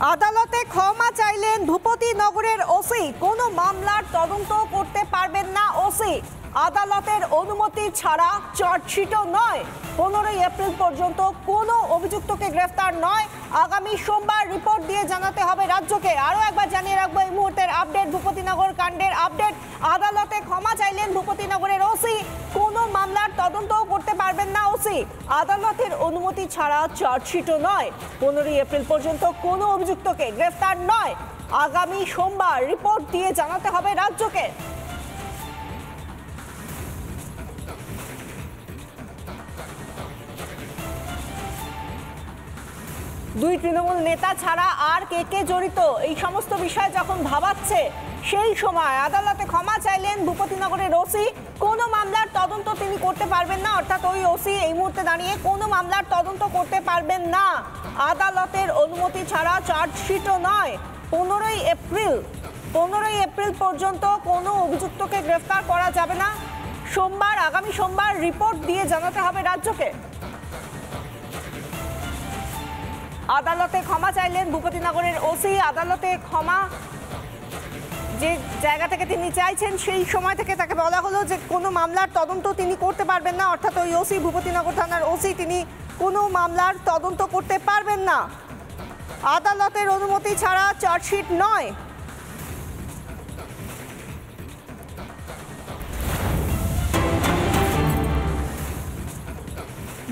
আদালতে ক্ষমা চাইলেন ভূপতিনগরের ওসি। কোনো মামলার তদন্ত করতে পারবেন না ওসি। আদালতের অনুমতি ছাড়া চার্জশিটও নয়। 15 এপ্রিল পর্যন্ত কোনো অভিযুক্তকে গ্রেফতার নয়। আগামী সোমবার রিপোর্ট দিয়ে জানাতে হবে রাজ্যকে। আরও একবার জানিয়ে রাখবো এই মুহূর্তের আপডেট, ভূপতিনগর কাণ্ডের আপডেট। আদালতে ক্ষমা চাইলেন ভূপতিনগরের ওসি। কোনো মামলার তদন্তও করতে পারবেন না ওসি। আদালতের অনুমতি ছাড়া চার্জশিটও নয়। 15 এপ্রিল পর্যন্ত কোনো অভিযুক্তকে গ্রেফতার নয়। আগামী সোমবার রিপোর্ট দিয়ে জানাতে হবে রাজ্যকে। দুই তৃণমূল নেতা ছাড়া আর কে কে জড়িত এই সমস্ত বিষয় যখন ভাবাচ্ছে সেই সময় আদালতে ক্ষমা চাইলেন ভূপতিনগরের ওসি। কোনো মামলার তদন্ত তিনি করতে পারবেন না, অর্থাৎ ওই ওসি এই মুহূর্তে দাঁড়িয়ে কোনো মামলার তদন্ত করতে পারবেন না। আদালতের অনুমতি ছাড়া চার্জশিটও নয়। 15 এপ্রিল পর্যন্ত কোনো অভিযুক্তকে গ্রেফতার করা যাবে না। আগামী সোমবার রিপোর্ট দিয়ে জানাতে হবে রাজ্যকে। আদালতে ক্ষমা চাইলেন ভূপতিনগরের ওসি। আদালতে ক্ষমা যে জায়গা থেকে তিনি চাইছেন সেই সময় থেকে তাকে বলা হলো যে কোনো মামলার তদন্ত তিনি করতে পারবেন না, অর্থাৎ ওই ওসি, ভূপতিনগর থানার ওসি, তিনি কোনো মামলার তদন্ত করতে পারবেন না। আদালতের অনুমতি ছাড়া চার্জশিট নয়।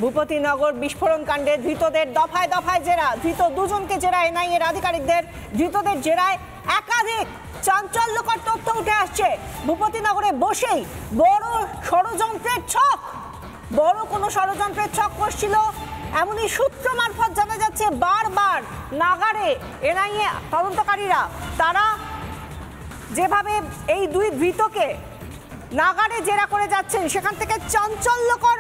ভূপতিনগর বিস্ফোরণ কাণ্ডে ধৃতদের দফায় দফায় জেরা। ধৃত দুজনকে জেরা এনআইএর আধিকারিকদের। ধৃতদের জেরায় একাধিক চাঞ্চল্যকর তথ্য উঠে আসছে। ভূপতিনগরে বসেই বড় কোনো ষড়যন্ত্রের ছক কষছিল এমনই সূত্র মারফত জানা যাচ্ছে। বারবার নাগারে এনআইএ তদন্তকারীরা তারা যেভাবে এই দুই ধৃতকে নাগারে জেরা করে যাচ্ছেন সেখান থেকে চাঞ্চল্যকর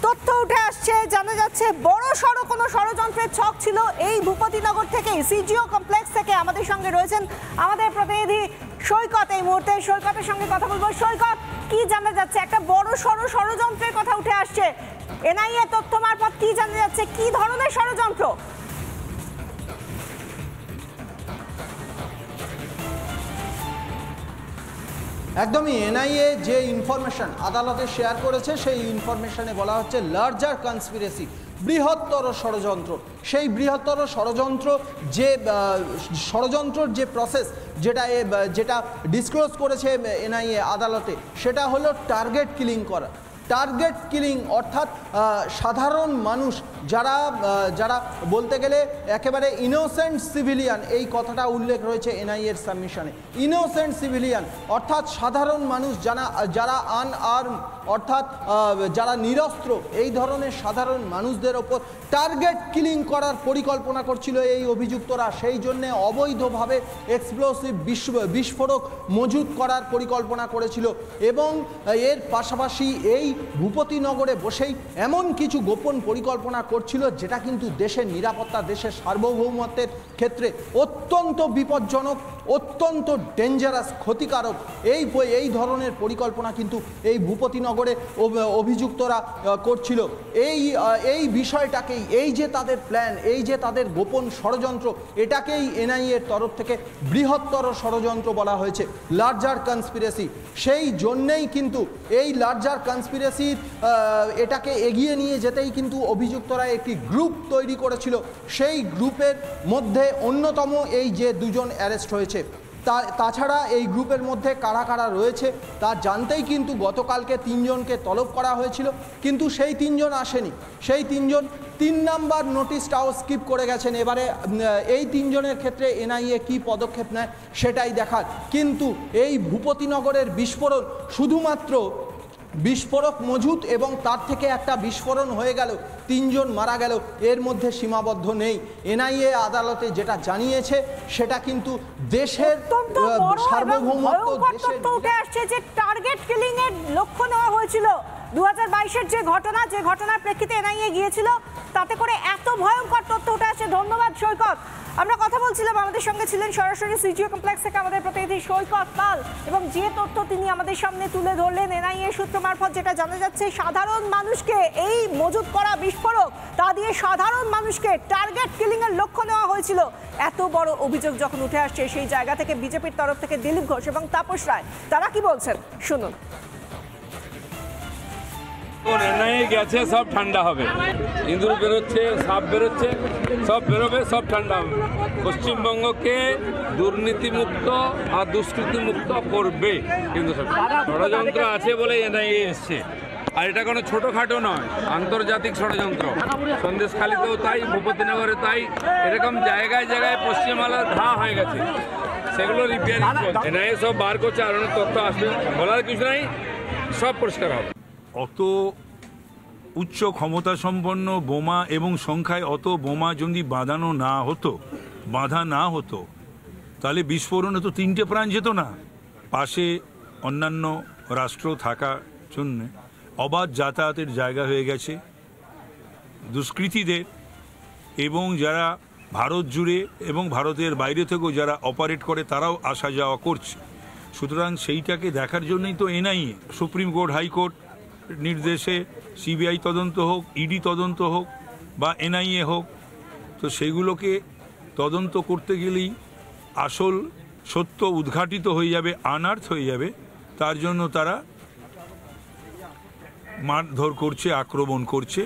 তথ্য উঠে আসছে। জানা যাচ্ছে বড় সড়ো কোনো ষড়যন্ত্রের ছক ছিল এই ভূপতিনগর থেকে। সিজিও কমপ্লেক্স থেকে আমাদের সঙ্গে রয়েছেন আমাদের প্রতিনিধি সৈকত। এই মুহূর্তে সৈকতের সঙ্গে কথা বলবো। সৈকত, কি জানা যাচ্ছে? একটা বড় সড়ো ষড়যন্ত্রের কথা উঠে আসছে এনআইএ তথ্য মারফত। কি জানা যাচ্ছে, কি ধরনের ষড়যন্ত্র? একদমই এনআইএ যে ইনফরমেশন আদালতে শেয়ার করেছে সেই ইনফরমেশনে বলা হচ্ছে লার্জার কনস্পিরেসি, বৃহত্তর ষড়যন্ত্র। সেই বৃহত্তর ষড়যন্ত্রর যে প্রসেস যেটা ডিসক্লোজ করেছে এনআইএ আদালতে, সেটা হলো টার্গেট কিলিং করা। টার্গেট কিলিং অর্থাৎ সাধারণ মানুষ যারা বলতে গেলে একেবারে ইনোসেন্ট সিভিলিয়ান, এই কথাটা উল্লেখ রয়েছে এনআইএর সাবমিশনে। ইনোসেন্ট সিভিলিয়ান অর্থাৎ সাধারণ মানুষ যারা আনআর্ম, অর্থাৎ যারা নিরস্ত্র, এই ধরনের সাধারণ মানুষদের ওপর টার্গেট কিলিং করার পরিকল্পনা করছিল এই অভিযুক্তরা। সেই জন্যে অবৈধভাবে এক্সপ্লোসিভ বিস্ফোরক মজুত করার পরিকল্পনা করেছিল। এবং এর পাশাপাশি এই ভূপতিনগরে বসেই এমন কিছু গোপন পরিকল্পনা করছিল যেটা কিন্তু দেশের নিরাপত্তা, দেশের সার্বভৌমত্বের ক্ষেত্রে অত্যন্ত বিপজ্জনক, অত্যন্ত ডেঞ্জারাস, ক্ষতিকারক। এই ধরনের পরিকল্পনা কিন্তু এই ভূপতিনগরে অভিযুক্তরা করছিল। এই বিষয়টাকেই, এই যে তাদের প্ল্যান, এই যে তাদের গোপন ষড়যন্ত্র, এটাকেই এনআইএর তরফ থেকে বৃহত্তর ষড়যন্ত্র বলা হয়েছে, লার্জার কনস্পিরেসি। সেই জন্যেই কিন্তু এই লার্জার কনস্পিরেসি এটাকে এগিয়ে নিয়ে যেতেই কিন্তু অভিযুক্তরা একটি গ্রুপ তৈরি করেছিল। সেই গ্রুপের মধ্যে অন্যতম এই যে দুজন অ্যারেস্ট হয়েছে। তাছাড়া এই গ্রুপের মধ্যে কারা কারা রয়েছে তা জানতেই কিন্তু গতকালকে 3 জনকে তলব করা হয়েছিল, কিন্তু সেই 3 জন আসেনি। সেই 3 জন 3 নাম্বার নোটিশটাও স্কিপ করে গেছেন। এবারে এই 3 জনের ক্ষেত্রে এনআইএ কী পদক্ষেপ নেয় সেটাই দেখার। কিন্তু এই ভূপতিনগরের বিস্ফোরণ শুধুমাত্র বিস্ফোরক মজুত এবং তার থেকে একটা বিস্ফোরণ হয়ে গেল, 3 জন মারা গেল, এর মধ্যে সীমাবদ্ধ নেই। এনআইএ আদালতে যেটা জানিয়েছে সেটা কিন্তু দেশের সার্বভৌমত্ব, দেশের উঠে আসছে যে টার্গেট কিলিং এর লক্ষ্য নেওয়া হয়েছিল। 2022-এর যে ঘটনার প্রেক্ষিতে এনআইএ গিয়েছিল, তাতে করে এত ভয়ঙ্কর তথ্য উঠে আসছে। ধন্যবাদ সৈকত। আমরা কথা বলছি বলছিলাম আমাদের সঙ্গে ছিলেন সরাসরি সিজিও কমপ্লেক্স থেকে আমাদের প্রতিনিধি সৈকত পাল, এবং যে তথ্য তিনি আমাদের সামনে তুলে ধরলেন এনআইএ সূত্র মারফত যেটা জানা যাচ্ছে, সাধারণ মানুষকে এই মজুত করা বিস্ফোরক তা দিয়ে সাধারণ মানুষকে টার্গেট কিলিং এর লক্ষ্য নেওয়া হয়েছিল। এত বড় অভিযোগ যখন উঠে আসছে সেই জায়গা থেকে বিজেপির তরফ থেকে দিলীপ ঘোষ এবং তাপস রায় তারা কি বলছেন শুনুন। এনআইএ গেছে, সব ঠান্ডা হবে। ইঁদুর বেরোচ্ছে, সাপ বেরোচ্ছে, সব বেরোবে, সব ঠান্ডা হবে। পশ্চিমবঙ্গকে দুর্নীতিমুক্ত আর দুষ্কৃতিমুক্ত করবে। কিন্তু ষড়যন্ত্র আছে বলে এনআইএ এসছে, আর এটা কোনো ছোটোখাটো নয়, আন্তর্জাতিক ষড়যন্ত্র। সন্দেশখালীতেও তাই, ভূপতিনগরে তাই, এরকম জায়গায় জায়গায় পশ্চিমবাংলার ঘা হয়ে গেছে, সেগুলো রিপেয়ারিং করছে। এনআইএ সব বার করছে, আর অনেক তথ্য আসবে, বলার কিছু নাই, সব পরিষ্কার হবে। অত উচ্চ ক্ষমতা সম্পন্ন বোমা এবং সংখ্যায় অত বোমা যদি বাঁধা না হতো তাহলে বিস্ফোরণে তো 3টে প্রাণ যেত না। পাশে অন্যান্য রাষ্ট্র থাকার জন্য অবাধ যাতায়াতের জায়গা হয়ে গেছে দুষ্কৃতীদের, এবং যারা ভারত জুড়ে এবং ভারতের বাইরে থেকেও যারা অপারেট করে তারাও আসা যাওয়া করছে। সুতরাং সেইটাকে দেখার জন্যই তো এনআইএ, সুপ্রিম কোর্ট, হাইকোর্ট নির্দেশে সিবিআই তদন্ত হোক, ইডি তদন্ত হোক বা এনআইএ হোক, তো সেগুলোকে তদন্ত করতে গেলেই আসল সত্য উদ্ঘাটিত হয়ে যাবে, আনার্থ হয়ে যাবে। তার জন্য তারা মারধর করছে, আক্রমণ করছে।